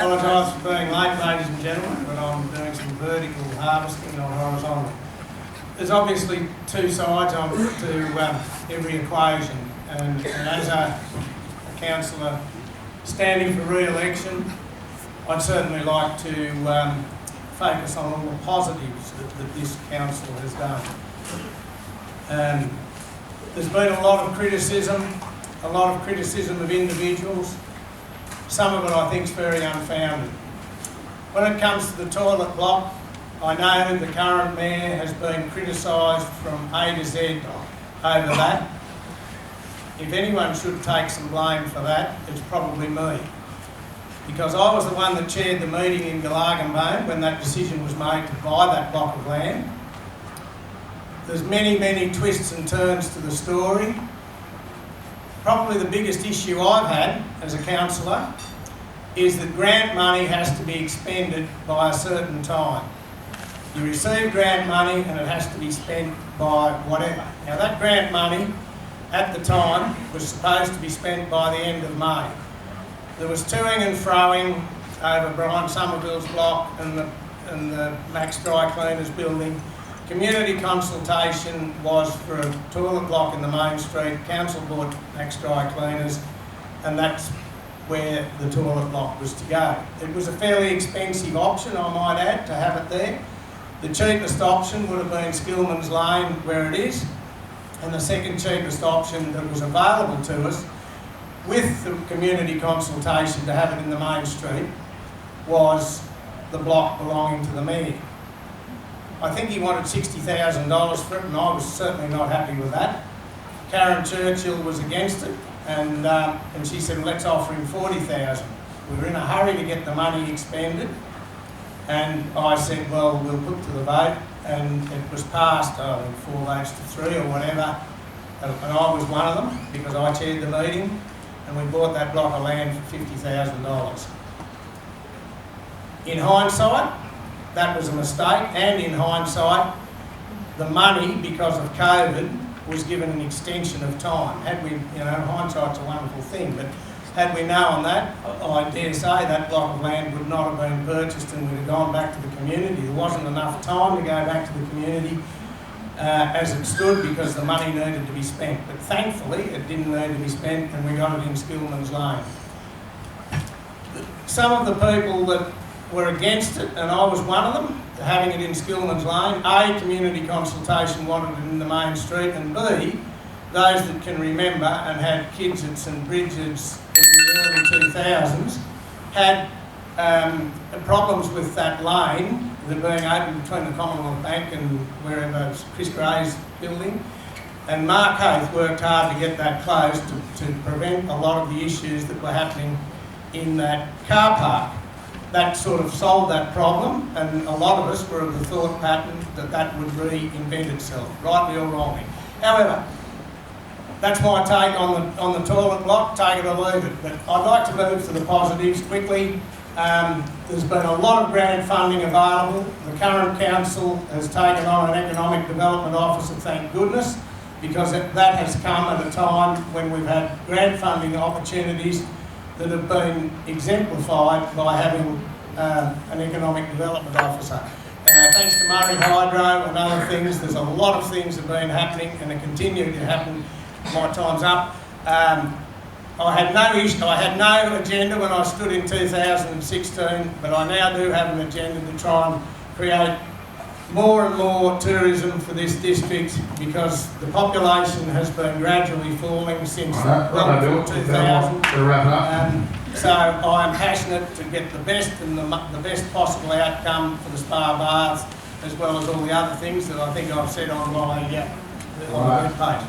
Apologise for being late, ladies and gentlemen, but I'm doing some vertical harvesting, not horizontal. There's obviously two sides to every equation, and as a councillor standing for re-election, I'd certainly like to focus on all the positives that this council has done. There's been a lot of criticism of individuals. Some of it I think is very unfounded. When it comes to the toilet block, I know the current mayor has been criticised from A to Z over that. If anyone should take some blame for that, it's probably me. Because I was the one that chaired the meeting in Galargambone when that decision was made to buy that block of land. There's many twists and turns to the story. Probably the biggest issue I've had as a councillor is that grant money has to be expended by a certain time. You receive grant money and it has to be spent by whatever. Now that grant money at the time was supposed to be spent by the end of May. There was toing and froing over Brian Somerville's block and the Max Dry Cleaners building. Community consultation was for a toilet block in the main street. Council bought Max Dry Cleaners, and that's where the toilet block was to go. It was a fairly expensive option, I might add, to have it there. The cheapest option would have been Skillman's Lane, where it is, and the second cheapest option that was available to us with the community consultation to have it in the main street was the block belonging to the mayor. I think he wanted $60,000 for it, and I was certainly not happy with that. Karen Churchill was against it, and she said, let's offer him $40,000. We were in a hurry to get the money expended, and I said, well, we'll put to the vote, and it was passed, I think 4 votes to 3 or whatever, and I was one of them because I chaired the meeting, and we bought that block of land for $50,000. In hindsight, that was a mistake, and in hindsight, the money, because of COVID, was given an extension of time. Had we, hindsight's a wonderful thing, but had we known that, I dare say that block of land would not have been purchased and would have gone back to the community. There wasn't enough time to go back to the community as it stood because the money needed to be spent. But thankfully, it didn't need to be spent and we got it in Skillman's Lane. Some of the people that were against it, and I was one of them, having it in Skillman's Lane. A, community consultation wanted it in the main street, and B, those that can remember and had kids at St Bridget's in the early 2000s had problems with that lane, that being open between the Commonwealth Bank and wherever Chris Gray's building. And Mark Haith worked hard to get that closed to prevent a lot of the issues that were happening in that car park. That sort of solved that problem, and a lot of us were of the thought pattern that that would reinvent itself, rightly or wrongly. However, that's my take on the toilet block, take it or leave it. But I'd like to move to the positives quickly. There's been a lot of grant funding available. The current council has taken on an economic development officer, thank goodness, because that has come at a time when we've had grant funding opportunities that have been exemplified by having an economic development officer. Thanks to Murray Hydro and other things, there's a lot of things that have been happening and are continuing to happen. My time's up. I had no agenda when I stood in 2016, but I now do have an agenda to try and create more and more tourism for this district because the population has been gradually falling since well before 2000. So I am passionate to get the best and the best possible outcome for the spa baths, as well as all the other things that I think I've said on my web page.